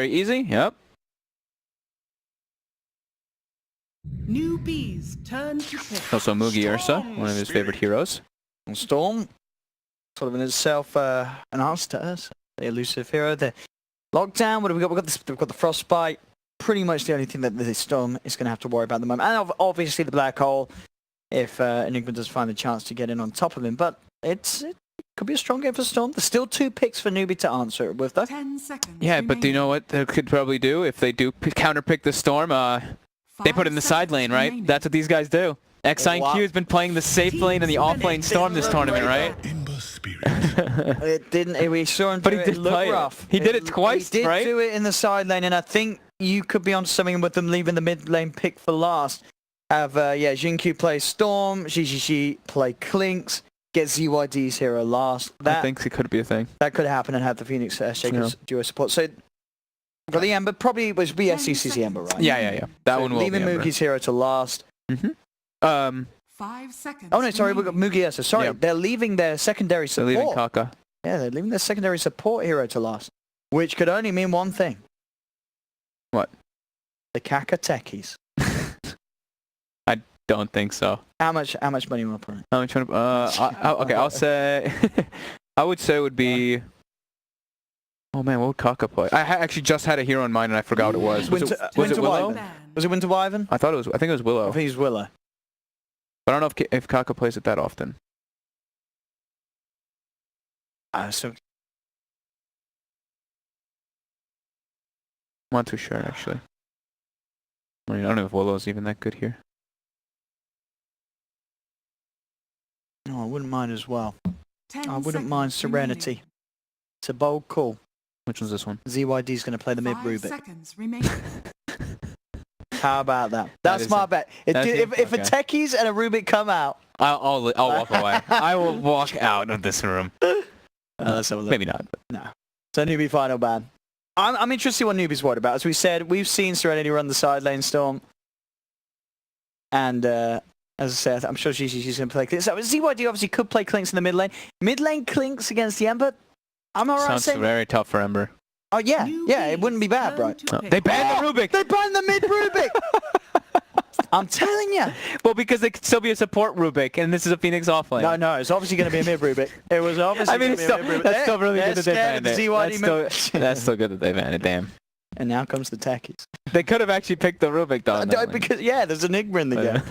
Very easy. Yep. Newbee's turn to pick. Also Mugi Ursa, one of his favorite heroes. And Storm, sort of in itself an answer to us. The elusive hero. The lockdown. What have we got? We've got the Frostbite. Pretty much the only thing that the Storm is going to have to worry about at the moment. And obviously the Black Hole, if Enigma does find the chance to get in on top of him. But it could be a strong game for Storm. There's still 2 picks for Newbee to answer it with, though. 10 seconds Yeah, remaining. but do you know what they could probably do if they do counterpick the Storm? They put it in the side lane, right? remaining. That's what these guys do. XIQ has been playing the safe lane and the off lane Storm this tournament, right? It didn't. We saw him do But he it. did It looked play it. rough. He did it twice, He did right? do it in the side lane, and I think you could be on something with them leaving the mid lane pick for last. Have Jinq play Storm, Xi play Clinks, get ZYD's hero last. I think it could be a thing. That could happen and have the Phoenix Shakers duo support. So for the Ember, probably it was SCC's the Ember, right? Yeah. That So one will leaving be Ember. Mugi's hero to last. 5 seconds. Oh no, sorry, we've got Mugi Ursa. Sorry, Yeah. they're leaving their secondary They're support. leaving Kaka. Yeah, they're leaving their secondary support hero to last, which could only mean one thing. What? The Kaka techies. I don't think so. How much money am I putting? How much? Okay, I'll say. I would say it would be. Oh man, what would Kaka play? I actually just had a hero in mind and I forgot what it was. Was it Winter Willow? Wyvern. Was it Winter Wyvern? I think it was I Willow. think it's Willow. But I don't know if Kaka plays it that often. So I'm not too sure actually. I mean, I don't know if Willow's even that good here. no, I wouldn't mind as well. 10 I wouldn't mind seconds remaining. Serenity. It's a bold call. Which one's this one? ZYD's going to play the mid 5 Rubik. seconds remaining. How about that? That That's is my it. bet. That's If a okay. techies and a Rubik come out, I'll walk away. I will walk out of this room. let's have a look. Maybe not. But No. So Newbee final ban. I'm interested in what Newbee's worried about. As we said, we've seen Serenity run the side lane Storm. And as I said, I'm sure she's going to play Clinks. So ZYD obviously could play Clinks in the mid lane. Mid lane Clinks against the Ember. I'm alright sounds saying. very tough for Ember. Oh yeah, it wouldn't be bad, Turn right? to No, pick. they banned the Rubik. They banned the mid Rubik. I'm telling you. Well, because they could still be a support Rubik, and this is a Phoenix offlane. No, it's obviously going to be a mid Rubik. It was obviously. I mean, gonna it's be a still, mid-Rubik. that's still really They're good that they scared banned of it. the ZYD That's still good that they banned it. Damn. And now comes the techies. They could have actually picked the Rubik though. No, because there's Enigma in the game.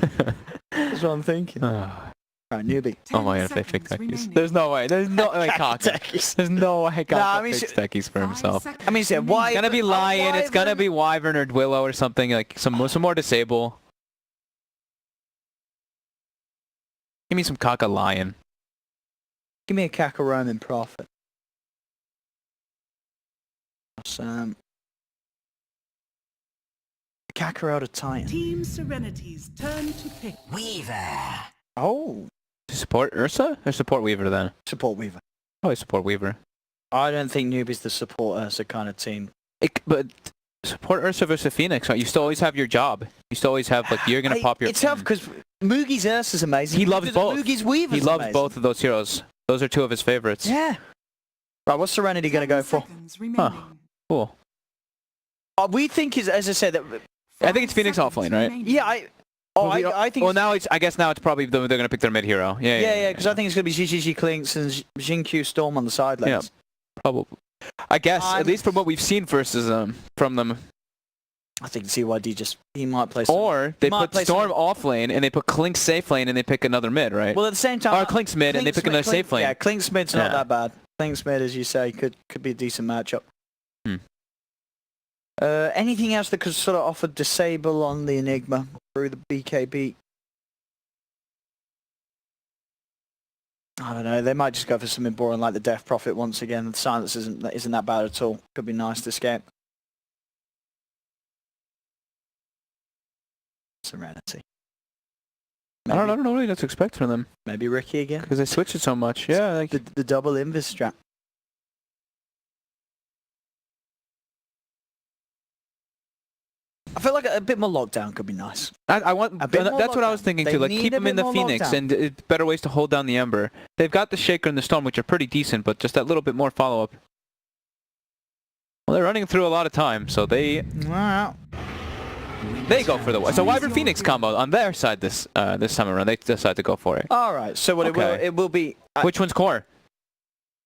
That's what I'm thinking. Oh Right, Newbee. 10 my god, if they pick seconds techies. remaining. There's no way. There's no way Kaka. Techies. There's no way Kaka I mean, picks techies for 5 himself. seconds I mean, yeah, remaining. why? It's gonna be Lion. It's gonna be Wyvern or Willow or something like some more disable. Give me some Kaka Lion. Give me a Kaka Roman Prophet. Some. Kaka out of Titan. Team Serenity's turn to pick. Oh, Support Ursa or support Weaver then? support Weaver. Probably support Weaver. I don't think Newbee's the support Ursa kind of team. But support Ursa versus Phoenix, right? You still always have your job. You still always have like you're gonna pop your. It's tough because Mugi's Ursa's amazing. He loves because both. Mugi's Weaver's He loves amazing. both of those heroes. Those are two of his favorites. Yeah. Right, what's Serenity going to go 10 for? seconds remaining. Cool. We think, as I said, that. I think it's 5 Phoenix seconds offlane, right? remaining. Yeah, I think. Well, now it's. I guess now it's probably they're gonna pick their mid hero. Yeah, because I think it's going to be GGG Clinks and Jinq Storm on the side lanes. Yeah. Probably. I guess I'm- at least from what we've seen versus from them. I think CYD he might play. Or they might put play Storm off lane and they put Clink safe lane and they pick another mid, right? Well, at the same time, Or Clink's mid and they pick another safe lane. Yeah, Clink's mid's not Yeah. that bad. Clink's mid, as you say, could be a decent matchup. Hmm. Anything else that could sort of offer disable on the Enigma through the BKB? I don't know. They might just go for something boring like the Death Prophet once again. The silence isn't that bad at all. Could be nice to escape. Serenity. I don't know really what to expect from them Maybe Ricky again. because they switch it so much. Yeah, like The double invis strap. I feel like a bit more lockdown could be nice. I want. A bit more That's what I was lockdown. thinking They too. Like need keep a them in bit the more Phoenix lockdown. and better ways to hold down the Ember. They've got the Shaker and the Storm, which are pretty decent, but just that little bit more follow up. Well, they're running through a lot of time, so they Wow. go for the so Wyvern Phoenix combo on their side this time around. They decide to go for it. All right. So what Okay. it will be. Which one's core?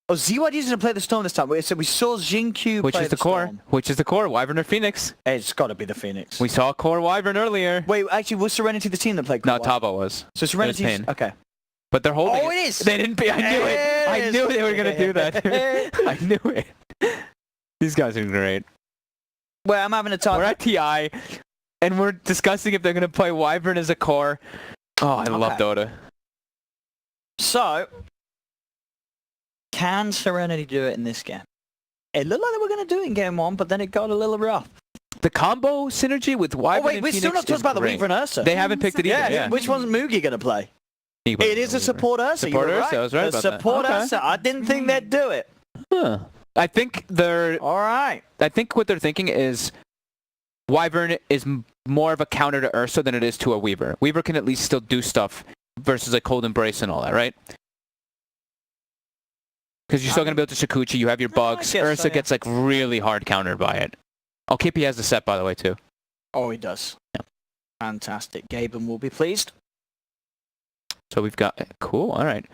Oh, ZYD's gonna play the Storm this time. So we saw Xingqiu Which play is the core? Storm. Which is the core? Wyvern or Phoenix? It's got to be the Phoenix. We saw core Wyvern earlier. Wait, actually, was Serenity the team that played? No, Core Tavo was. So Serenity's Pain. okay. But they're holding Oh, it is! They didn't be. I knew it. I knew they were gonna do that. I knew it. These guys are great. Well, I'm having a time. We're at TI, and we're discussing if they're gonna play Wyvern as a core. Oh, I love Dota. So, can Serenity do it in this game? It looked like they were going to do it in game 1, but then it got a little rough. The combo synergy with Wyvern wait, and we're Phoenix still not talking is about the great. Weaver and Ursa. They haven't picked it either. Yeah. Which one's Moogie going to play? He It is a support Ursa. Support You're Ursa, right. I was right The about that. support Okay. Ursa. I didn't think they'd do it. Huh. I think they're. All right. I think what they're thinking is Wyvern is more of a counter to Ursa than it is to a Weaver. Weaver can at least still do stuff versus a Cold Embrace and all that, right? Because you're still going to be able to Shikuchi, you have your bugs. guess Ursa so, yeah. gets like really hard countered by it. Oh, KP has the set, by the way, too. Oh, he does. Yeah. Fantastic. Gaben will be pleased. So we've got... Cool, all right.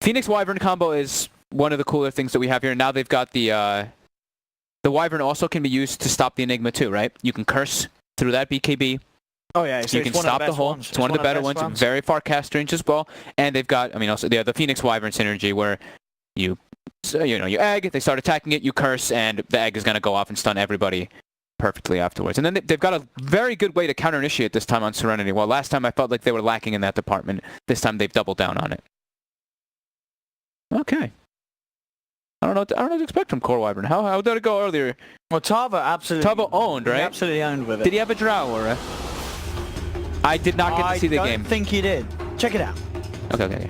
Phoenix Wyvern combo is one of the cooler things that we have here. Now they've got the Wyvern also can be used to stop the Enigma too, right? You can curse through that BKB. Oh, yeah. So You can stop the hole. It's one of the better ones. Very far cast range as well. And they've got, I mean, also the Phoenix Wyvern synergy where you egg, they start attacking it, you curse, and the egg is going to go off and stun everybody perfectly afterwards. And then they've got a very good way to counter-initiate this time on Serenity. Well, last time I felt like they were lacking in that department. This time they've doubled down on it. Okay. I don't know what to expect from Core Wyvern. How did it go earlier? Well, Tavo absolutely... Tavo owned, right? He absolutely owned with it. Did he have a drow or a... I did not get to see the game. I don't think he did. Check it out. Okay.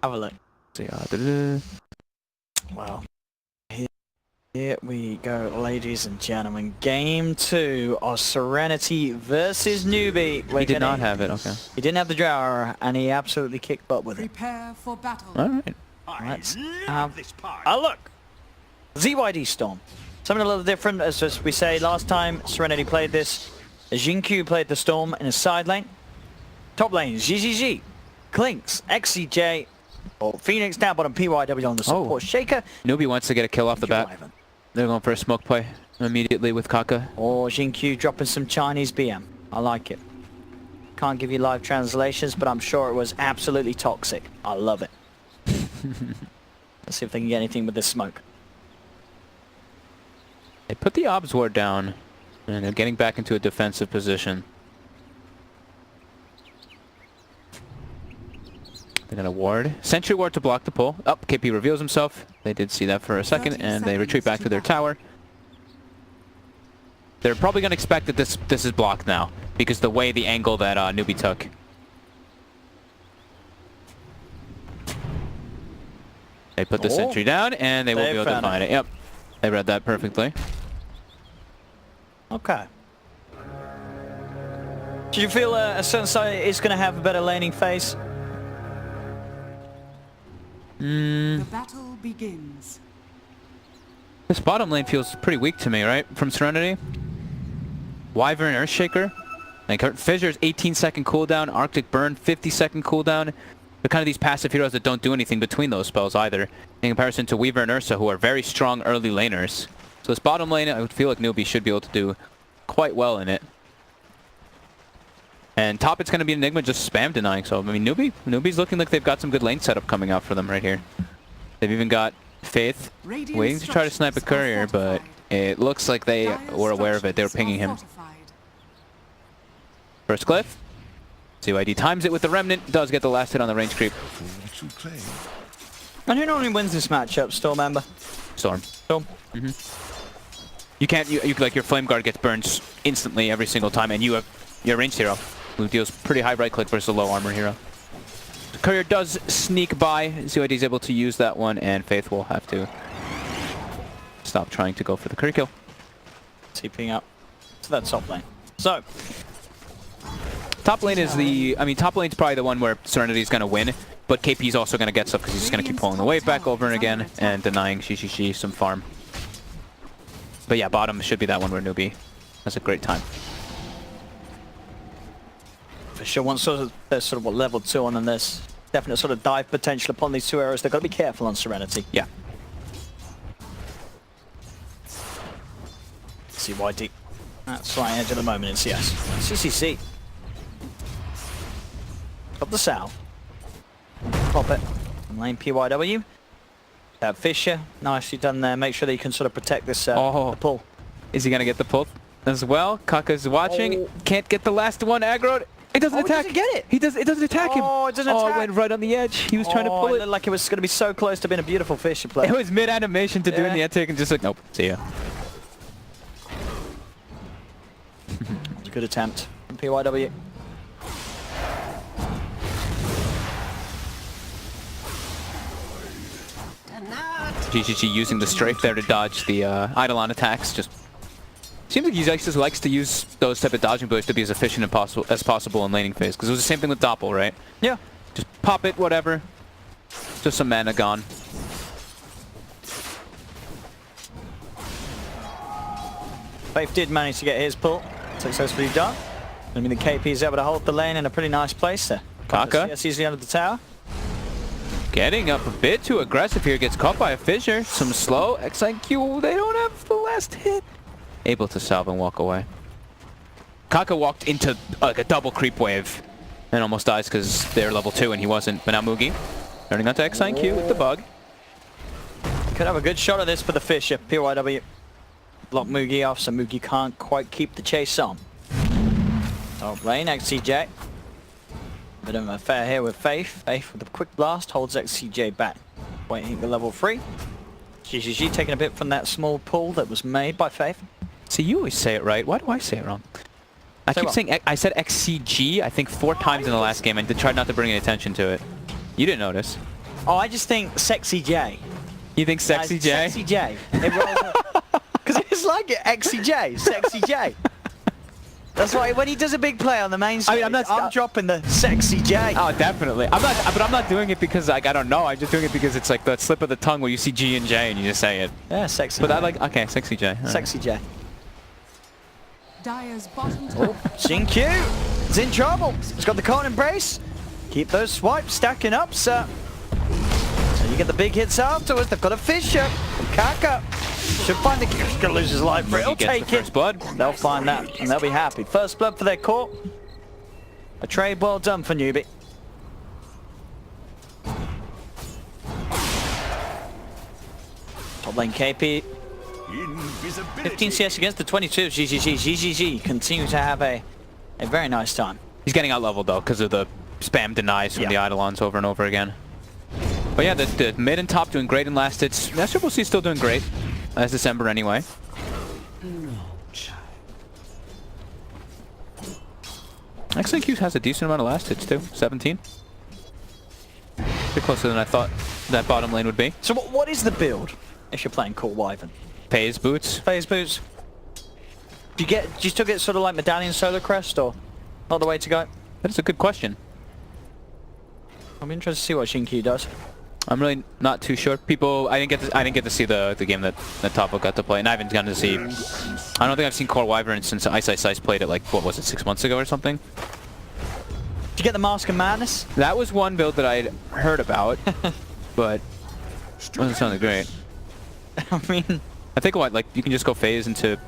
Have a look. See, da-da-da. Well, here we go, ladies and gentlemen. Game 2 of Serenity versus Newbie. He did not have it, okay. He didn't have the drawer, and he absolutely kicked butt with it. Prepare for battle. All right. Let's have a look. ZYD Storm. Something a little different, as we say last time Serenity played this. Xingqiu played the Storm in a side lane. Top lane, GGG, Clinks, XCJ, Phoenix down bottom, PYW on the support. Shaker. Newbie wants to get a kill off the bat. They're going for a smoke play immediately with Kaka. Or Xingqiu dropping some Chinese BM. I like it. Can't give you live translations, but I'm sure it was absolutely toxic. I love it. Let's see if they can get anything with this smoke. They put the Obs ward down, and they're getting back into a defensive position. They're going to ward. Sentry ward to block the pull. Oh, KP reveals himself. They did see that for a second, and they retreat back to their tower. They're probably going to expect that this is blocked now, because the way the angle that Newbie took. They put the sentry down, and they will be able to find it. Yep. They read that perfectly. Okay. Do you feel a certain side is going to have a better laning phase? The battle begins. This bottom lane feels pretty weak to me, right? From Serenity. Wyvern, Earthshaker. Like Fissure's 18-second cooldown, Arctic Burn 50-second cooldown. They're kind of these passive heroes that don't do anything between those spells either, in comparison to Weaver and Ursa, who are very strong early laners. So this bottom lane, I would feel like Newbie should be able to do quite well in it. And top, it's going to be Enigma just spam denying. So, I mean, Newbie's looking like they've got some good lane setup coming out for them right here. They've even got Faith waiting to try to snipe a courier, but it looks like they were aware of it. They were pinging him. First cliff. ZYD times it with the Remnant. Does get the last hit on the range creep. And who normally wins this matchup, Storm member? Storm. Storm. You can't, like your Flame Guard gets burned instantly every single time, and you have your ranged hero who deals pretty high right click versus a low armor hero. The courier does sneak by. ZYD is able to use that one, and Faith will have to stop trying to go for the courier kill. TPing up to that top lane. So, top lane is top lane's probably the one where Serenity's going to win, but KP's also going to get stuff because he's just going to keep pulling the wave back over and again and denying Shishi some farm. But yeah, bottom should be that one where Newbee has a great time. For sure, once there's sort of what level 2 on, and there's definite sort of dive potential upon these two arrows. They've got to be careful on Serenity. Yeah. CYD. That's right edge at the moment in CS. CCC. Up the south. Pop it. And lane PYW. Fisher, nicely done there. Make sure that you can sort of protect this the pull. Is he going to get the pull as well? Kaka's watching. Oh. Can't get the last one aggroed. It doesn't attack. He doesn't get it. It doesn't attack him. Oh, it doesn't Oh, attack. it went right on the edge. He was trying to pull It it. looked like it was going to be so close to being a beautiful Fisher play. It was mid-animation to doing the anti and just like, nope, see ya. It was a good attempt from PYW. GGG using the strafe there to dodge the Eidolon attacks. Just seems like he just likes to use those type of dodging bullets to be as efficient as possible in laning phase. Because it was the same thing with Doppel, right? Yeah. Just pop it, whatever. Just some mana gone. Faith did manage to get his pull. Successfully done. I mean, the KP is able to hold the lane in a pretty nice place there. Kaka. Yes, easily under the tower. Getting up a bit too aggressive here. Gets caught by a fissure. Some slow. XIQ, they don't have the last hit. Able to salve and walk away. Kaka walked into like a double creep wave and almost dies because they're level 2 and he wasn't. But now Mugi turning onto XIQ with the bug. Could have a good shot at this for the Fisher. PYW block Mugi off, so Mugi can't quite keep the chase on. Top lane, XCJ. Bit of an affair here with Faith. Faith with a quick blast holds XCJ back. Waiting for level 3. GGG taking a bit from that small pull that was made by Faith. See, you always say it right. Why do I say it wrong? I keep saying I said XCG I think 4 times in the last game and tried not to bring any attention to it. You didn't notice. Oh, I just think Sexy J. You think Sexy J? Sexy J. Because it's like it, XCJ, Sexy J. That's why when he does a big play on the main stage, I'm dropping the Sexy J. Oh, definitely. But I'm not doing it because like I don't know. I'm just doing it because it's like the slip of the tongue where you see G and J and you just say it. Yeah, Sexy. But I like Sexy J. All Sexy J. Dire's bottom tower. Xingqiu is in trouble. He's got the Cold Embrace. Keep those swipes stacking up, sir. So you get the big hits afterwards. They've got a Fisher. Kaka should find the... He's going to lose his life, but he'll take it. First blood. They'll find that, and they'll be happy. First blood for their court. A trade well done for Newbee. Top lane KP. 15 CS against the 22 of GGG. GGG continue to have a very nice time. He's getting out leveled though because of the spam denies from the Eidolons over and over again. But yeah, the mid and top doing great in last hits. Triple C still doing great as December anyway. XNQ has a decent amount of last hits too, 17. A bit closer than I thought that bottom lane would be. So what is the build if you're playing Court Wyvern? Phase boots. Phase boots. Do you still get sort of like Medallion Solar Crest or not the way to go? That is a good question. I'm interested to see what Xingqiu does. I'm really not too sure. People, I didn't get to see the game that Topo got to play, and I haven't gotten to see. I don't think I've seen Core Wyvern since Ice played it like what was it, 6 months ago or something. Did you get the Mask of Madness? That was one build that I'd heard about, but wasn't sounding great. I mean, I think what like you can just go phase into.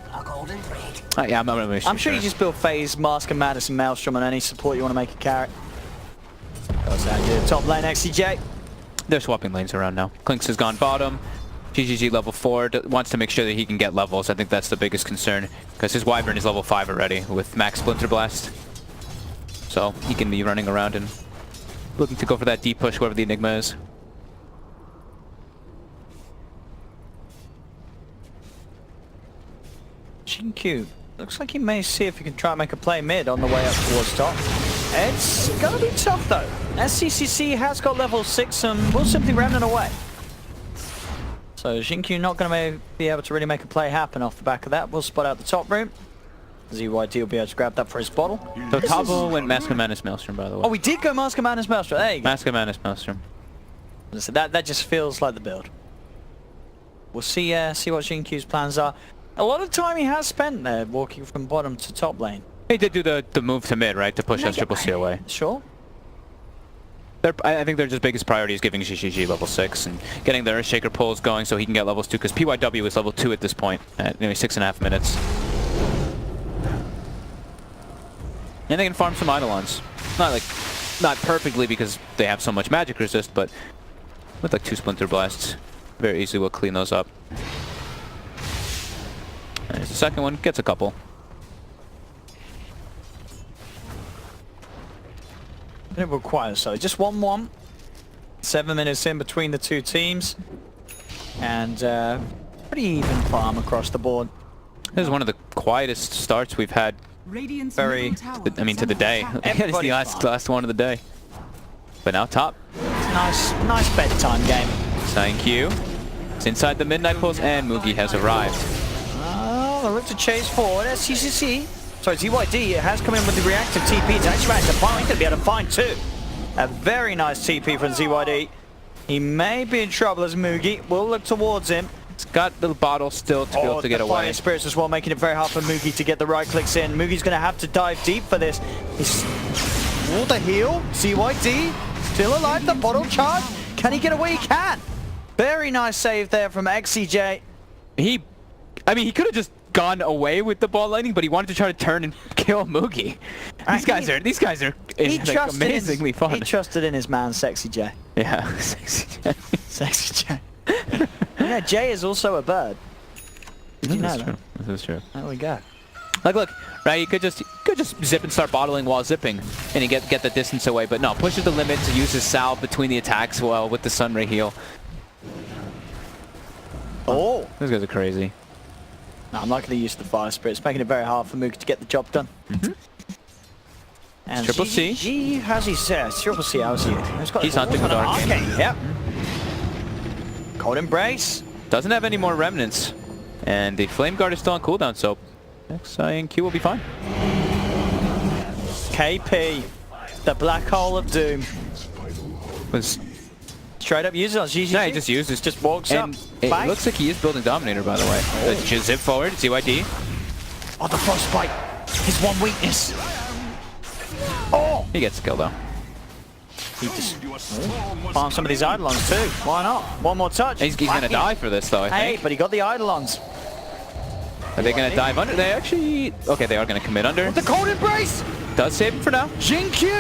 Yeah, I'm not really I'm sure you just build phase, Mask of Madness, and Maelstrom on any support you want to make a carrot. Goes down to top lane XCJ. They're swapping lanes around now. Clinks has gone bottom. GGG level 4 wants to make sure that he can get levels. I think that's the biggest concern because his Wyvern is level 5 already with max Splinter Blast. So he can be running around and looking to go for that deep push wherever the Enigma is. Xingqiu. Looks like he may see if he can try and make a play mid on the way up towards top. It's gonna be tough though. SCCC has got level 6 and will simply Remnant away. So Xingqiu not gonna be able to really make a play happen off the back of that. We'll spot out the top room. ZYT will be able to grab that for his bottle. So Tabo went Mask of Madness Maelstrom, by the way. Oh, we did go Mask of Madness Maelstrom. There you go. Mask of Madness Maelstrom. So that just feels like the build. We'll see what Xingqiu's plans are. A lot of time he has spent there walking from bottom to top lane. He did do the move to mid, right, to push SCC away. Sure. I think their just biggest priority is giving GGG level 6 and getting the Earthshaker pulls going so he can get levels 2, because PYW is level 2 at this point at nearly 6.5 minutes. And they can farm some Eidolons. Not perfectly because they have so much magic resist, but with like 2 Splinter Blasts, very easily will clean those up. And there's the second one, gets a couple. It requires so just 1-1. 7 minutes in between the two teams, and pretty even farm across the board. This is one of the quietest starts we've had. Radiant's Very, I mean, to the day. It's the last one of the day. But now top. It's a nice bedtime game. Thank you. It's inside the midnight pulse, and Mugi has arrived. Oh, they look to chase forward. SCC. Sorry, ZYD has come in with the reactive TP to actually manage to find. He's going to be able to find two. A very nice TP from ZYD. He may be in trouble as Mugi will look towards him. It's got the bottle still to be able to get away. Fire Spirits as well, making it very hard for Mugi to get the right clicks in. Mugi's going to have to dive deep for this. He's... the heal. ZYD still alive. The bottle charge. Can he get away? He can. Very nice save there from XCJ. I mean, he could have just gone away with the ball lightning, but he wanted to try to turn and kill Mugi. These guys are like, amazingly fun. He trusted in his man, Sexy J. Yeah, Sexy J. Sexy J. You know, Jay is also a bird. Did you know that? This is true. There we go. Like, look, right? You could just zip and start bottling while zipping, and you get the distance away. But no, pushes the limit to use his salve between the attacks while with the Sunray heal. Oh, Those guys are crazy. no, I'm not going to use the Fire Spirits, making it very hard for Mugi to get the job done. And Triple C. How's he? Triple C. How's he? He's hunting with Arcane. Okay, yep. Cold Embrace. Doesn't have any more remnants, and the Flame Guard is still on cooldown, so Q will be fine. KP, the Black Hole of Doom. Was Straight up uses on GG. no, he just uses, Just walks up. and it Bang. looks like he is building Dominator, by the way. Just zip forward, ZYD. Oh, the Frostbite. His one weakness. Oh! He gets the kill though. He just farm some of these Eidolons too. Why not? One more touch. He's gonna die for this though, I Hey, think. but he got the Eidolons. Are they gonna dive under? They actually... Okay, they are gonna commit under. The Cold Embrace! Does save him for now. Jin Q!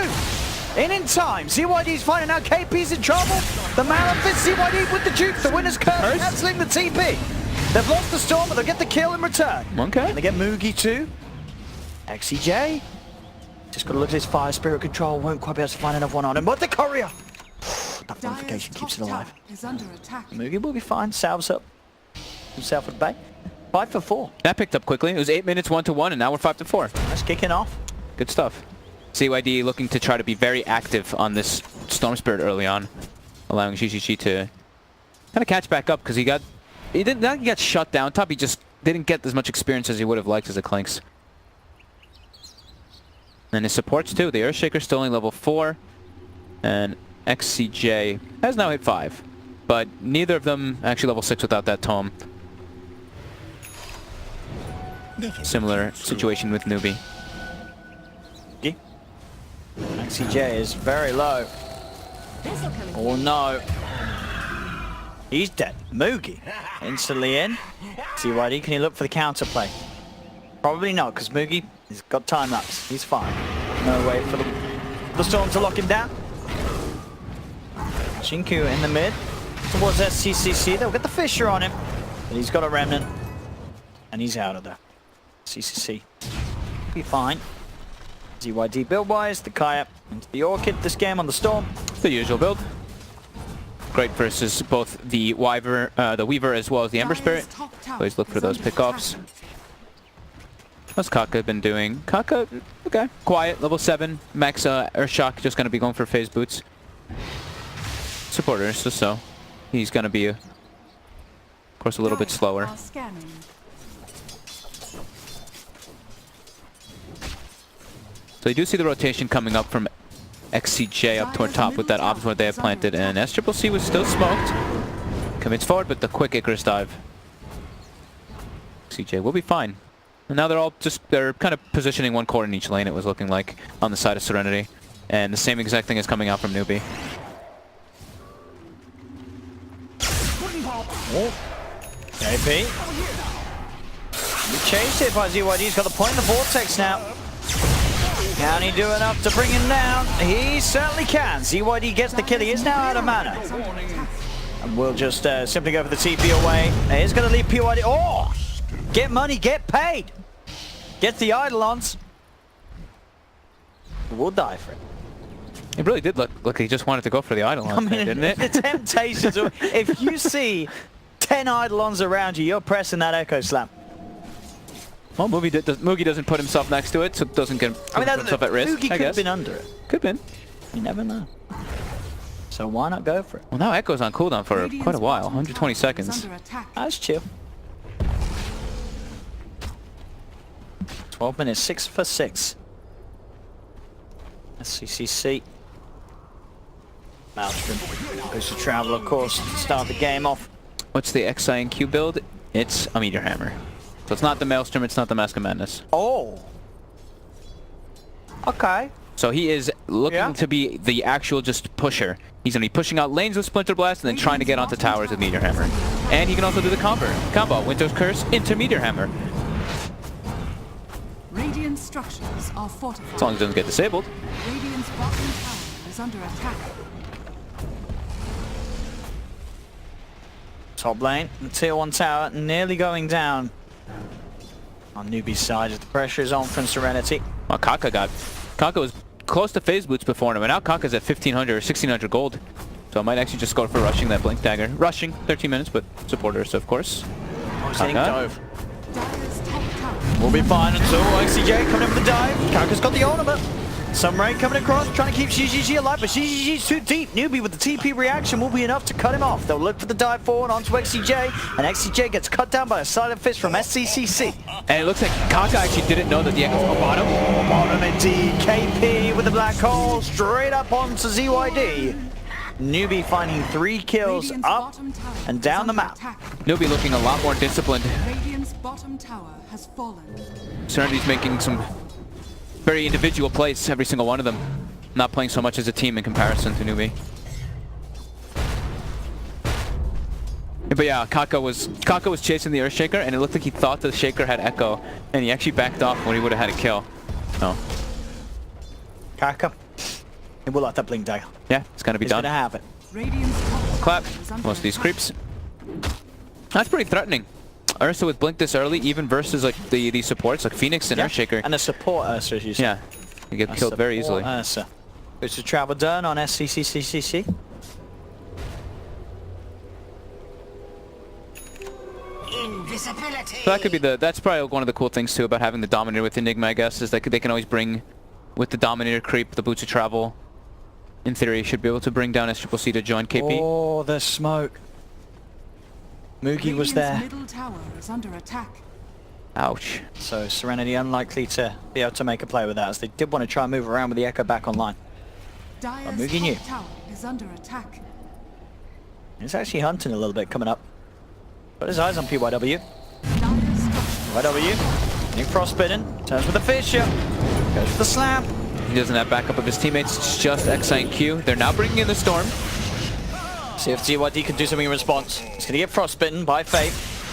In time. ZYD's finding out KP's in trouble. The Malefice, ZYD with the juke. The winner's curse. Cancelling the TP. They've lost the storm, but they'll get the kill in return. Okay. And they get Mugi too. XCJ. Just got to look at his Fire Spirit control. Won't quite be able to find another one on him. But the Courier. That fortification keeps it alive. Is under attack. Mugi will be fine. Salves up himself at bay. 5 for 4. That picked up quickly. It was 8 minutes 1-1, and now we're 5-4. That's kicking off. Good stuff. CYD looking to try to be very active on this Storm Spirit early on, allowing GGG to kind of catch back up, because he got shut down top. He just didn't get as much experience as he would have liked as a Clinks. And his supports too. The Earthshaker's still only level 4, and XCJ has now hit 5, but neither of them actually level 6 without that tome. Similar situation with Newbee. XCJ is very low. Oh no. He's dead. Mugi instantly in. ZYD, can he look for the counterplay? Probably not, because Mugi has got time lapse. He's fine. No way for the Storm to lock him down. Shinku in the mid towards SCCC. They'll get the Fissure on him, but he's got a Remnant, and he's out of there. CCC be fine. ZYD build-wise, the Kaya into the Orchid this game on the Storm. The usual build. Great versus both the Weaver as well as the Ember Spirit. Always look for those pickoffs. What's Kaka been doing? Kaka, okay, quiet, level 7. Max Earthshock just gonna be going for phase boots. Supporters, so he's gonna be, of course, a little bit slower. So you do see the rotation coming up from XCJ up toward top with that Obs where they have planted, and SCCC was still smoked. Commits forward, but the quick Icarus dive. XCJ. We'll be fine. And now they're kind of positioning one core in each lane, it was looking like, on the side of Serenity. And the same exact thing is coming out from Newbee. Oh. JP. He chased it by ZYD. He's got the point in the vortex now. Can he do enough to bring him down? He certainly can. ZYD gets the kill. He is now out of mana. And we'll just simply go for the TP away. He's going to leave PYD. Oh! Get money, get paid. Get the Eidolons. We'll die for it. It really did look like he just wanted to go for the Eidolon, I mean, didn't it? The temptations of, if you see 10 Eidolons around you, you're pressing that Echo Slam. Well, Moogie doesn't put himself next to it, so it doesn't put himself at risk. Moogie could have been under it. Could have been. You never know. So why not go for it? Well, now Echo's on cooldown for quite a while, 120 seconds. That's chill. 12 minutes, 6 for 6. SCCC. Maelstrom goes to travel, of course, to start the game off. What's the XI and Q build? It's a Meteor Hammer. So it's not the Maelstrom, it's not the Mask of Madness. Oh. Okay. So he is looking to be the actual just pusher. He's going to be pushing out lanes with Splinter Blast and then trying to get onto towers with Meteor Hammer. And he can also do the combo. Winter's Curse into Meteor Hammer. Radiant structures are fortified. As long as it doesn't get disabled. Radiant's bottom tower is under attack. Top lane, the tier 1 tower nearly going down. On Newbee's side, as the pressure is on from Serenity. Well, Kaka was close to phase boots before him, and now Kaka's at 1500 or 1600 gold. So I might actually just go for rushing that Blink Dagger. Rushing, 13 minutes, but supporters, of course. Dove. We'll be fine until XCJ coming in for the dive. Kaka's got the ultimate. Sunray coming across, trying to keep GGG alive, but GGG's too deep. Newbee with the TP reaction will be enough to cut him off. They'll look for the dive forward onto XCJ, and XCJ gets cut down by a silent fist from SCCC. And it looks like Kaka actually didn't know that the Echo's on bottom. Bottom indeed. KP with the black hole, straight up onto ZYD. Newbee finding 3 kills up and down the map. Newbee looking a lot more disciplined. Radiant's bottom tower has fallen. Serenity's making some very individual plays, every single one of them. Not playing so much as a team in comparison to Newbee. But yeah, Kaka was chasing the Earthshaker, and it looked like he thought the Shaker had Echo, and he actually backed off when he would have had a kill. No. Kaka, he will let that Blink Dagger. Yeah, it's gonna be He's done. gonna have it. Radiant's top Clap. tower is under Most of these attack. creeps. That's pretty threatening. Ursa with Blink this early, even versus like the supports like Phoenix and Earthshaker. And a support Ursa, as you say. Yeah, you get killed very easily. Ursa. Goes to travel done on SCCCCC. Invisibility. So that could be that's probably one of the cool things too about having the Dominator with Enigma, I guess, is that they can always bring, with the Dominator creep, the Boots of Travel, in theory, should be able to bring down SCCC to join KP. Oh, the smoke. Moogie was there. Radiant's middle tower is under attack. Ouch. So Serenity unlikely to be able to make a play with that, as they did want to try and move around with the Echo back online. Dyer's Moogie knew. top tower is under attack. He's actually hunting a little bit coming up. Got his eyes on PYW. Dyer's structure. YW. New Frostbitten. Turns with the Fisher. Goes for the slam. He doesn't have backup of his teammates, it's just XI and Q. They're now bringing in the Storm. See if ZYD can do something in response. He's going to get frostbitten by Fate.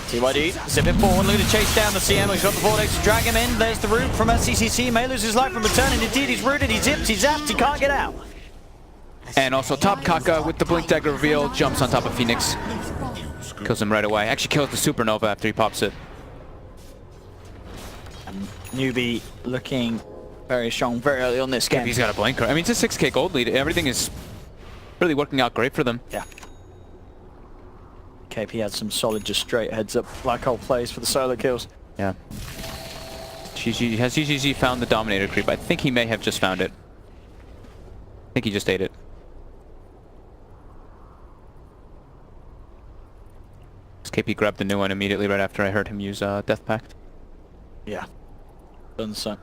ZYD zipping forward, looking to chase down the CM. He's got the Vortex to drag him in. There's the root from SCCC. May lose his life from returning. Indeed, he's rooted, he's zipped, he's zapped, he can't get out. And also top Kaka with the Blink Dagger reveal, jumps on top of Phoenix. Kills him right away. Actually kills the Supernova after he pops it. And Newbee looking very strong very early on this game. He's got a blinker. I mean, it's a 6k gold lead. Everything is really working out great for them. Yeah. KP had some solid, just straight heads up black hole plays for the solo kills. Yeah. Has GGG found the Dominator creep? I think he may have just found it. I think he just ate it. KP grabbed the new one immediately right after I heard him use Death Pact. Yeah. Done so.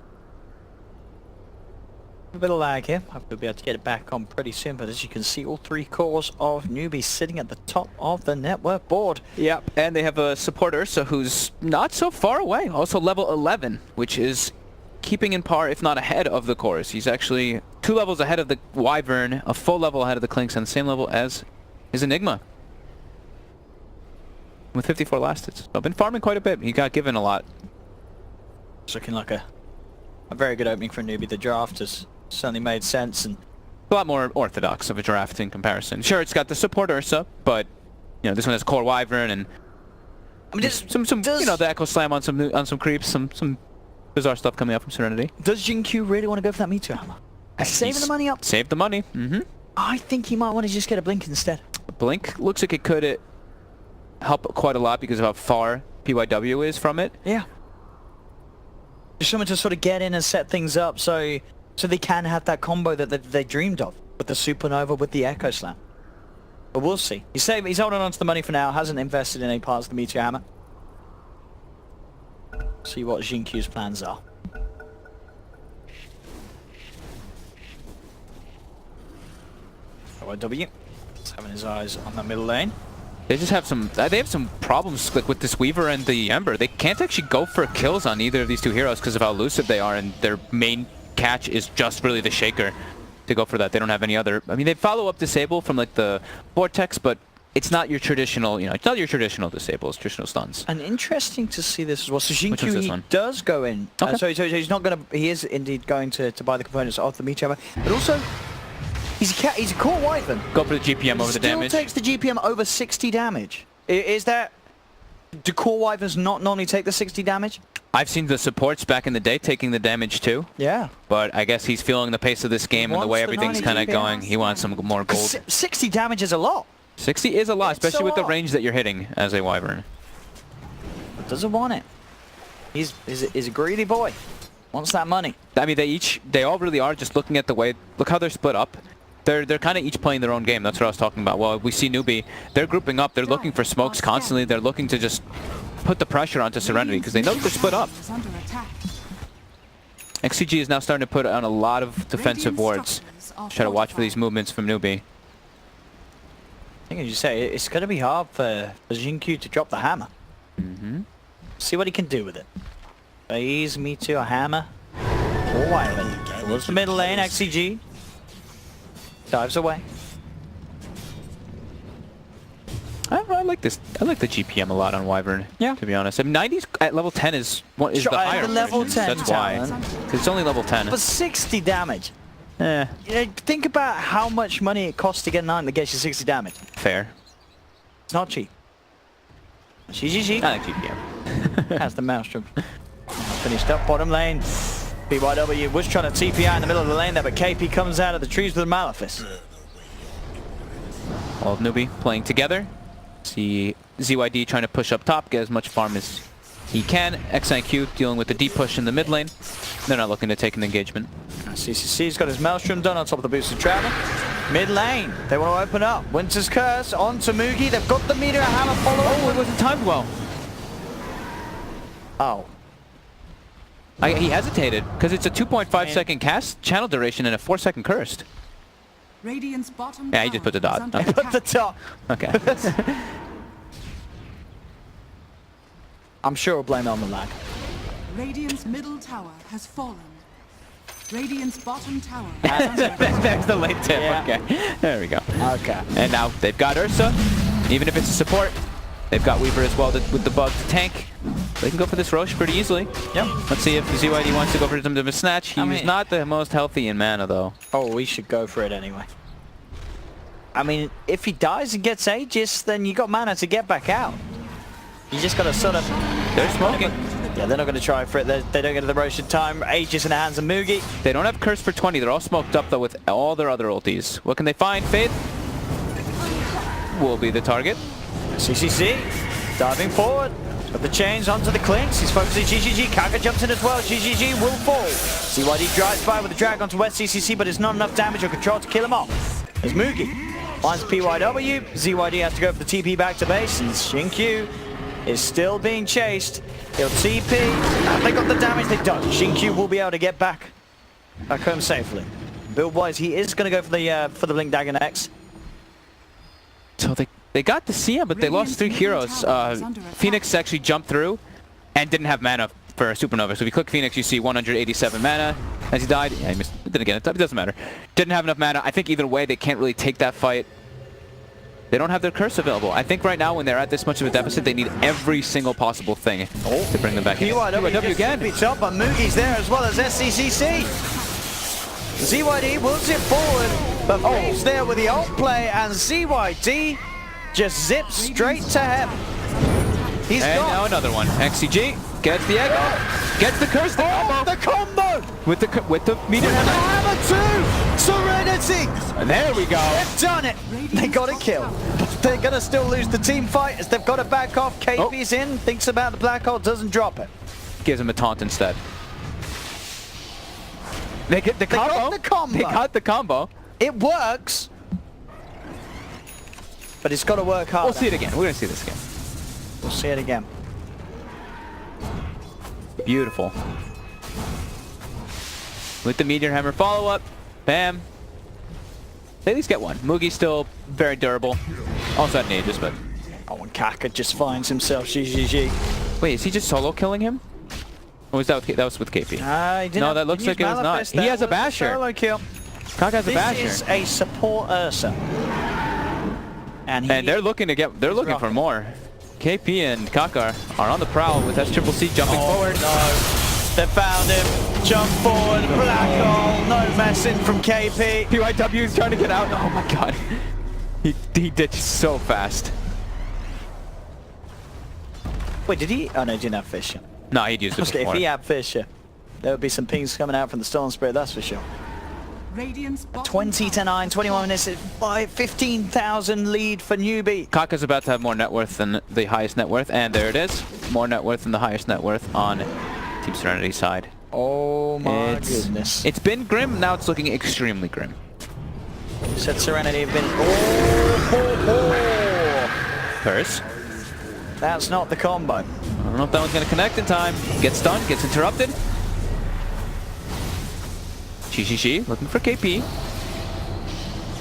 A bit of lag here. Hope we'll be able to get it back on pretty soon, but as you can see, all 3 cores of Newbee sitting at the top of the network board. Yeah, and they have a support Ursa who's not so far away. Also level 11, which is keeping in par, if not ahead of the cores. He's actually 2 levels ahead of the Wyvern, a full level ahead of the Clinks, and the same level as his Enigma. With 54 last hits. So been farming quite a bit. He got given a lot. It's looking like a very good opening for Newbee. The draft has certainly made sense, and A lot more orthodox of a draft in comparison. Sure, it's got the support Ursa, but you know this one has core Wyvern and I mean, some you know, the Echo Slam on some creeps, some bizarre stuff coming up from Serenity. does Jinkyu really want to go for that meteor hammer? Saving the money up. Save the money. I think he might want to just get a blink instead. Blink looks like it could help quite a lot because of how far PYW is from it. Yeah. Just someone to sort of get in and set things up so they can have that combo that they dreamed of with the Supernova, with the Echo Slam. But we'll see. He's holding on to the money for now, hasn't invested in any parts of the Meteor Hammer. See what Jinkyu's plans are. OW. He's having his eyes on the middle lane. They just have some problems like with this Weaver and the Ember. They can't actually go for kills on either of these 2 heroes because of how elusive they are, and their main catch is just really the Shaker to go for that. They don't have any other. I mean, they follow up Disable from like the Vortex, but it's not your traditional, you know, it's not your traditional Disable, it's traditional stuns. And interesting to see this as well. So Jinkyu, he does go in. Okay. So he's not going to, he is indeed going to buy the components of the Meteor Hammer, but also he's a core Wyvern. Go for the GPM over the damage. Still takes the GPM over 60 damage. Is that... Do core Wyverns not normally take the 60 damage? I've seen the supports back in the day taking the damage too. Yeah. But I guess he's feeling the pace of this game and the way everything's kind of going. He wants some more gold. 60 damage is a lot. 60 is a lot, especially with the lot. range that you're hitting as a Wyvern. But doesn't want it. He's a greedy boy. Wants that money. I mean, they all really are just looking at the way, look how they're split up. They're kind of each playing their own game. That's what I was talking about. Well, we see Newbee, they're grouping up. They're looking for smokes constantly. They're looking to just put the pressure onto Serenity because they know they're split up. XCG is now starting to put on a lot of defensive wards. Try to watch for these movements from Newbee. I think as you say, it's going to be hard for Jinkyu to drop the hammer. See what he can do with it. Phase me to a hammer. Or Wyvern. Towards the middle lane, XCG. Dives away. I like this. I like the GPM a lot on Wyvern. Yeah. To be honest, I mean, 90s at level 10 is what is Sure, the higher. the level version. 10 That's why. talent. 'Cause it's only level 10. But 60 damage. Eh, You know, think about how much money it costs to get an item that gets you 60 damage. fair. It's not cheap. GGG. I like GPM. Has the Maelstrom. Finished up bottom lane. BYW was trying to TPI in the middle of the lane there, but KP comes out of the trees with a Malefice. All of Newbee playing together. See ZYD trying to push up top, get as much farm as he can. XIQ dealing with the deep push in the mid lane. They're not looking to take an engagement. CCC's got his Maelstrom done on top of the boosted travel. Mid lane, they want to open up. Winter's Curse onto Mugi. They've got the Meteor Hammer follow. Oh, it wasn't timed well. Oh. He hesitated because it's a 2.5 second cast channel duration and a 4-second cursed. Radiant's bottom Yeah, he just put the tower dot. is under They put the attack. top. Okay. I'm sure we'll blame it on the lag. Radiant's middle tower has fallen. Radiant's bottom tower is under attack. There's the late tip. Yeah. Okay. There we go. Okay. And now they've got Ursa. Even if it's a support, they've got Weaver as well with the bug to tank. They can go for this Roche pretty easily. Yep. Let's see if ZYD wants to go for some of a snatch. He's not the most healthy in mana though. Oh, we should go for it anyway. I mean, if he dies and gets Aegis, then you got mana to get back out. You just got to sort of... They're smoking. Yeah, they're not going to try for it. They don't get the Roche in time. Aegis in the hands of Mugi. They don't have Curse for 20. They're all smoked up though with all their other ultis. What can they find? Faith will be the target. CCC diving forward. Put the chains onto the Clinks. He's focusing GGG. Kaka jumps in as well. GGG will fall. CYD drives by with the drag onto West CCC, but it's not enough damage or control to kill him off. As Mugi finds PYW. ZYD has to go for the TP back to base, and Jinkyu is still being chased. He'll TP. Have they got the damage? They don't. Jinkyu will be able to get back home safely. Build-wise, he is going to go for the Blink Dagger next. So they got to see him, but they lost 3 heroes. Phoenix actually jumped through and didn't have mana for Supernova. So if you click Phoenix, you see 187 mana as he died. Yeah, he missed. Didn't get it. It doesn't matter. Didn't have enough mana. I think either way, they can't really take that fight. They don't have their curse available. I think right now, when they're at this much of a deficit, they need every single possible thing to bring them back in. PYW again. Beats up, but Moogie's there as well as SCCC. ZYD will zip forward, but Fave's there with the ult play, and ZYD just zips straight to heaven. He's and gone. Now another one. XCG gets the egg off, gets the curse, the combo! The combo! With the meteor hammer. Hammer 2! Serenity! And there we go. They've done it! They got a kill. They're going to still lose the team fight as they've got to back off. KP's in, thinks about the black hole, doesn't drop it. Gives him a taunt instead. They get the combo. Got the combo. They got the combo. It works. But it's got to work harder. We'll see it again. We're going to see this again. We'll see it again. Beautiful. With the meteor hammer follow-up. Bam. They at least get one. Moogie's still very durable. Also had Aegis, but... Oh, and Kaka just finds himself GGG. Wait, is he just solo killing him? Or was that was with KP? No, that looks like it was not. He has a basher. Solo kill. Kaka has a basher. This is a support Ursa. And they're looking to get. They're looking for more. KP and Kaka are on the prowl with SCCC jumping forward. No. They found him. Jump forward. Black hole. No messing from KP. PYW is trying to get out. Oh my god. He ditched so fast. Wait, did he? Oh no, he didn't have Fisher. No, he'd used it before. If he had Fisher, there would be some pings coming out from the Storm Spirit, that's for sure. 20 to 9, 21 minutes, 15,000 lead for Newbee. Kaka's about to have more net worth than the highest net worth, and there it is. More net worth than the highest net worth on Team Serenity side. Oh my goodness. It's been grim, now it's looking extremely grim. Said Serenity have been... Curse. That's not the combo. I don't know if that one's going to connect in time. Gets stunned, gets interrupted. Shi looking for KP.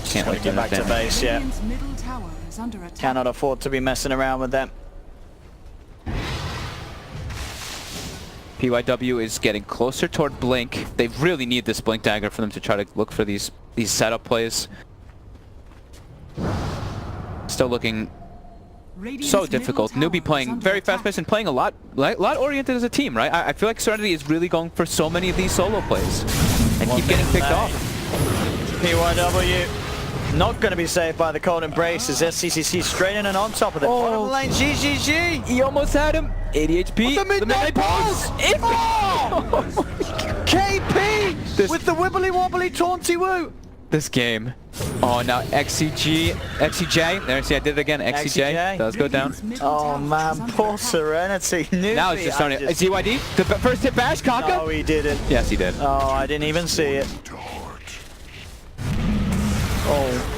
Can't wait to get back to base yet. Middle tower is under attack. Cannot afford to be messing around with them. PYW is getting closer toward Blink. They really need this Blink Dagger for them to try to look for these setup plays. Still looking so difficult. Newbee playing very fast-paced and playing a lot oriented as a team, right? I feel like Serenity is really going for so many of these solo plays and keep getting picked off. PYW not going to be saved by the cold embrace as SCCC straight in and on top of the bottom lane. GGG. He almost had him. 80 HP. The midnight pulse. KP with the wibbly wobbly taunty woo. This game. Oh, now XCJ. There, see, I did it again. XCJ does go down. Oh man, poor Serenity. Newbee, now it's just starting. ZYD, the first hit bash, Kaka? No, he didn't. Yes, he did. Oh, I didn't even see it. Oh.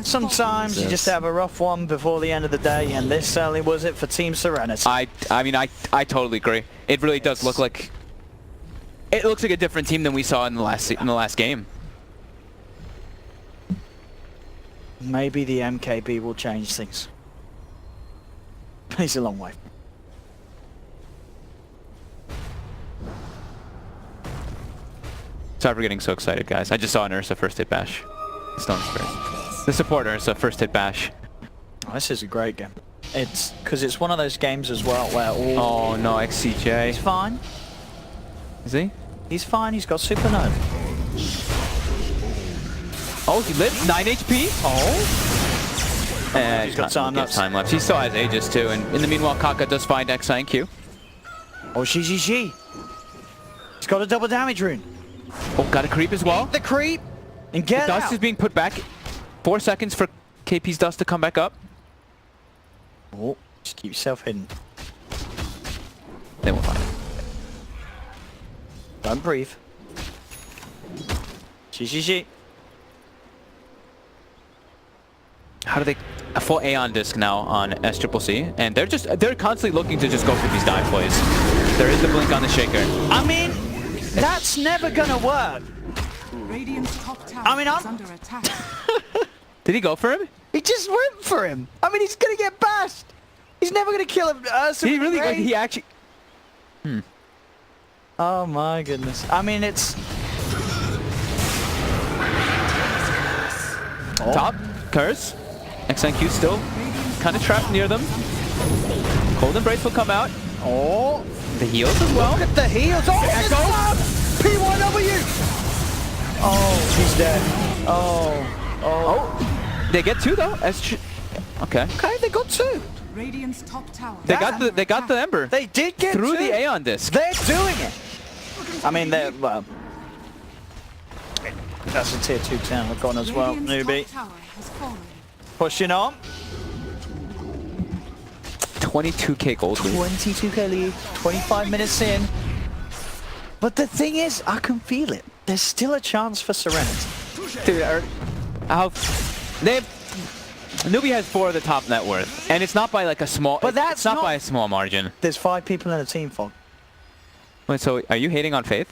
Sometimes you just have a rough one before the end of the day, and this certainly was it for Team Serenity. I mean, I totally agree. It really does look like... It looks like a different team than we saw in the last game. Maybe the MKB will change things. He's a long way. Sorry for getting so excited, guys. I just saw an Ursa first hit bash. Stone Spirit. The support Ursa first hit bash. Oh, this is a great game. It's because it's one of those games as well where oh no, XCJ. He's fine. Is he? He's fine. He's got supernova. Oh, he lived 9 HP. Oh. And he's got time left. He still has Aegis too, and in the meanwhile, Kaka does find XI and Q. Oh, GGG. He's got a double damage rune. Oh, got a creep as well. Eat the creep and get the dust out. is being put back. 4 seconds for KP's dust to come back up. Oh, just keep yourself hidden. They won't find it. Don't breathe. GGG. How do they... A full Aeon disc now on SCCC, and they're constantly looking to just go for these dive plays. There is the blink on the shaker. I mean, That's never gonna work. Radiant's top tower I mean, is under attack. Did he go for him? He just went for him. I mean, he's gonna get bashed. He's never gonna kill him. He really, like, he actually... Oh my goodness. I mean, it's... Top, curse. XNQ still kind of trapped near them. Cold Embrace will come out. Oh, The heals as well. look at the heals. Oh, it's PYW. Oh, she's dead. Oh. They get two though. Okay. Okay, they got two. Radiant's top tower. They got the Ember. They did get through two. the Aeon disc. They're doing it. I mean, they're, well... That's a tier 2 town. We've gone as well, Newbee. Top tower has fallen. Pushing on. 22k gold lead. 22k lead, 25 minutes in. But the thing is, I can feel it. There's still a chance for Serenity. Dude, Newbee has 4 of the top net worth, and it's not by like a small. But that's it's not not- by a small margin. There's 5 people in a team, Fog. Wait, so are you hating on Faith?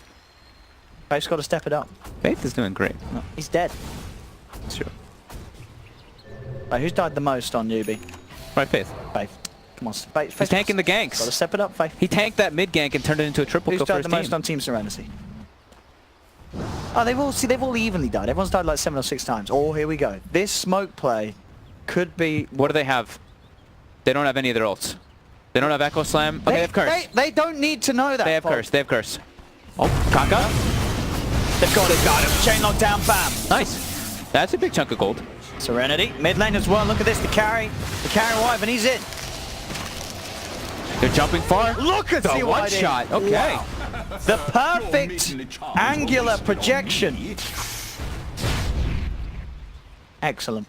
Faith's got to step it up. Faith is doing great. No, he's dead. That's true. Right, who's died the most on Newbee? Right, Faith. Faith. Come on, Faith. He's tanking the Got to ganks. step it up, Faith. He tanked that mid gank and turned it into a triple Who's kill for died his the most team. on Team Serenity? Oh, they've all evenly died. Everyone's died like 7 or 6 times. Oh, here we go. This smoke play could be... What do they have? They don't have any of their ults. They don't have Echo Slam. Okay, they have Curse. They don't need to know that. They have Fog. Curse. They have Curse. Oh, Kaka. They've got him. Chain lockdown, bam. Nice. That's a big chunk of gold. Serenity, mid lane as well. Look at this, the carry Wyvern, he's in. They're jumping far. Look at the CYD. one shot. Okay. Wow. The perfect angular projection. Excellent.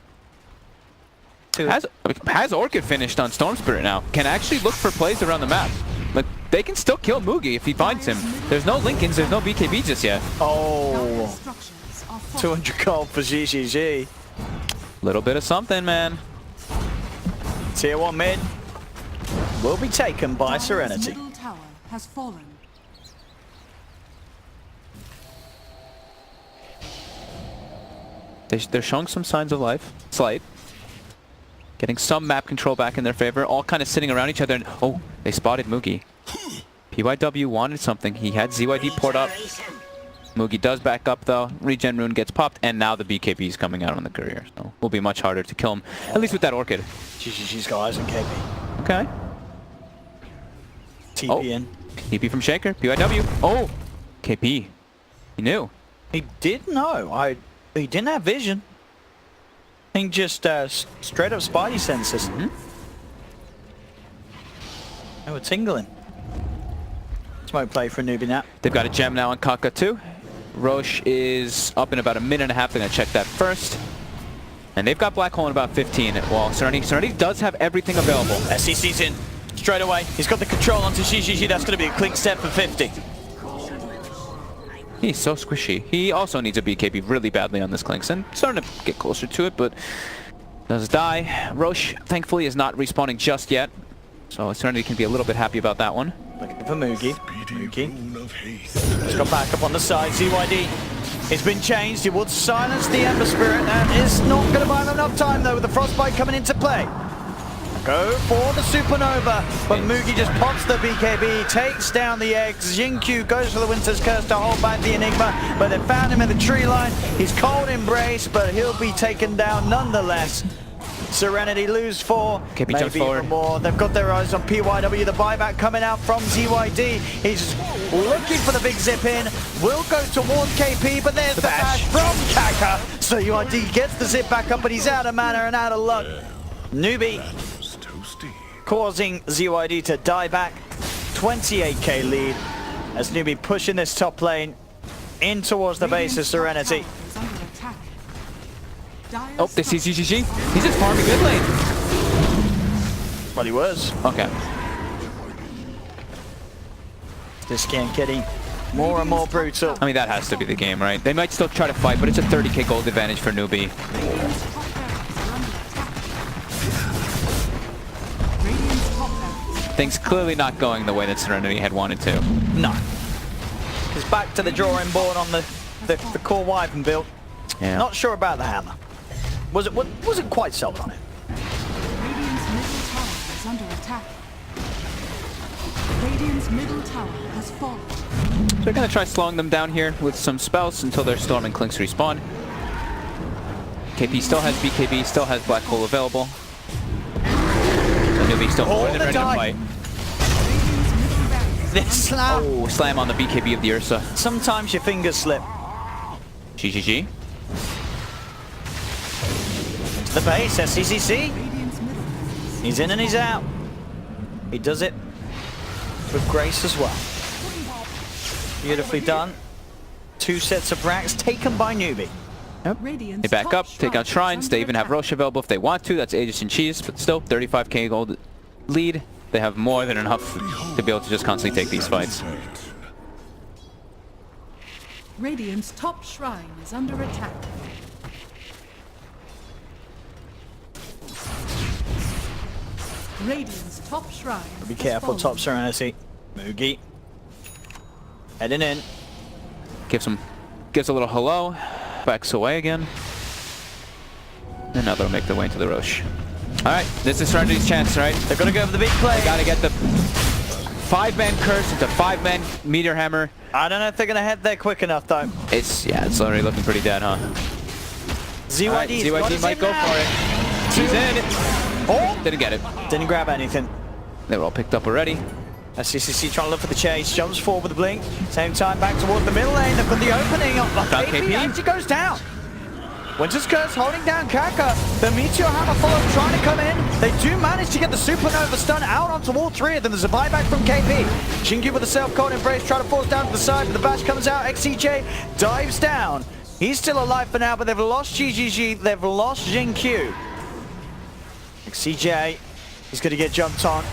Has Orchid finished on Storm Spirit now. Can actually look for plays around the map. Like, they can still kill Mugi if he finds him. There's no Lincolns, there's no BKB just yet. Oh, Structures are falling. 200 gold for GGG. Little bit of something, man. Tier 1 mid will be taken by Dire's Serenity. middle tower has fallen. They're showing some signs of life. Slight. Getting some map control back in their favor. All kind of sitting around each other. And, oh, they spotted Mugi. PYW wanted something. He had ZYD poured up. Mugi does back up though. Regen Rune gets popped. And now the BKB is coming out on the courier. So it will be much harder to kill him. At least with that Orchid. GGG's got eyes on KP. Okay. TP in. TP from Shaker. PYW. Oh! KP. He knew. He did know. He didn't have vision. I think just straight up Spidey senses. They were tingling. Smoke play for a Newbee now. They've got a gem now on Kaka too. Roche is up in about a minute and a half. They're going to check that first. And they've got Black Hole in about 15. Well, Serenity does have everything available. SCC's in. Straight away. He's got the control onto GGG. That's going to be a clink step for 50. He's so squishy. He also needs a BKB really badly on this Clinks, and starting to get closer to it, but does die. Roche, thankfully, is not respawning just yet, so Serenity can be a little bit happy about that one. Looking for Mugi. He's got back up on the side. ZYD. It's been changed. He would silence the Ember Spirit, and is not going to buy him enough time, though, with the Frostbite coming into play. Go for the Supernova, but Mugi just pops the BKB, takes down the eggs. Jinkyu goes for the Winter's Curse to hold back the Enigma, but they found him in the tree line. He's Cold Embrace, but he'll be taken down nonetheless. Serenity lose 4, KP jumps maybe forward. even more. They've got their eyes on PYW, the buyback coming out from ZYD. He's looking for the big zip in, will go towards KP, but there's the bash from Kaka. So ZYD gets the zip back up, but he's out of mana and out of luck. Newbee causing ZYD to die back. 28k lead as Newbee pushing this top lane in towards the base of Serenity. Oh, they see GGG. He's just farming mid lane. Well, he was. Okay. This game getting more and more brutal. I mean, that has to be the game, right? They might still try to fight, but it's a 30k gold advantage for Newbee. Radiant's top barracks are under attack. Things clearly not going the way that Serenity had wanted to. No. He's back to the drawing board on the core Wyvern build. Yeah. Not sure about the hammer. Wasn't quite sold on it. Radiant's middle tower is under attack. Radiant's middle tower has fallen. So we're gonna try slowing them down here with some spells until their Storm and Clinks respawn. KP still has BKB, still has Black Hole available. So Newbee still more than ready to fight. Radiant's middle barracks. This slam. Oh, slam on the BKB of the Ursa. Sometimes your fingers slip. GGG. To the base, SCCC. Radiant's middle barracks. He's in and he's out. He does it with grace as well. Beautifully done. 2 sets of racks taken by Newbee. Radiant's They back top up, take out shrine is shrines. They under even have attack. Roche available if they want to. That's Aegis and Cheese, but still 35k gold lead. They have more than enough to be able to just constantly take these fights. Radiant's top shrine is under attack. Radiant's top shrine. Be has careful, fallen. top Serenity. Moogie. Heading in. Gives a little hello. Backs away again. And now they'll make their way into the Roche. Alright, this is Serenity's chance, right? They're gonna go for the big play. They gotta get the 5-man curse into 5-man meteor hammer. I don't know if they're gonna head there quick enough though. It's already looking pretty dead, huh? ZYD, Alright, ZYD might go for it. He's in. Oh! Didn't get it. Didn't grab anything. They were all picked up already. SCCC trying to look for the chase, jumps forward with the blink. Same time back towards the middle lane. They've got the opening. Found KP KP. actually goes down. Winter's Curse holding down Kaka. The Meteor Hammer follow trying to come in. They do manage to get the Supernova stun out onto all 3 of them. There's a buyback from KP. Shingy with the self-cold embrace, trying to force down to the side, but the bash comes out. XCJ dives down. He's still alive for now, but they've lost GGG. They've lost Jinkyu. XCJ is going to get jumped on.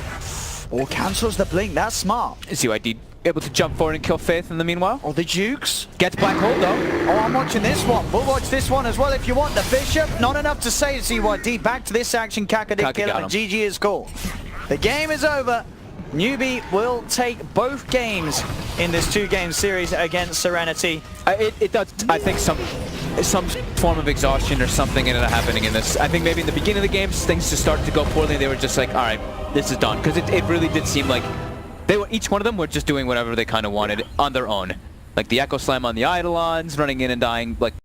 Or cancels the blink. That's smart. ZYD able to jump forward and kill Faith in the meanwhile. Oh, the Dukes. Gets Black Hole though. Oh, I'm watching this one. We'll watch this one as well if you want. The Bishop, not enough to save ZYD. Back to this action. Kaka did Kaka kill him, got and him. GG is cool. The game is over. Newbee will take both games in this 2-game series against Serenity. It does. I think some form of exhaustion or something ended up happening in this. I think maybe in the beginning of the games things just started to go poorly. They were just like, all right, this is done, because it really did seem like they were, each one of them were just doing whatever they kind of wanted on their own. Like the Echo Slam on the Eidolons, running in and dying like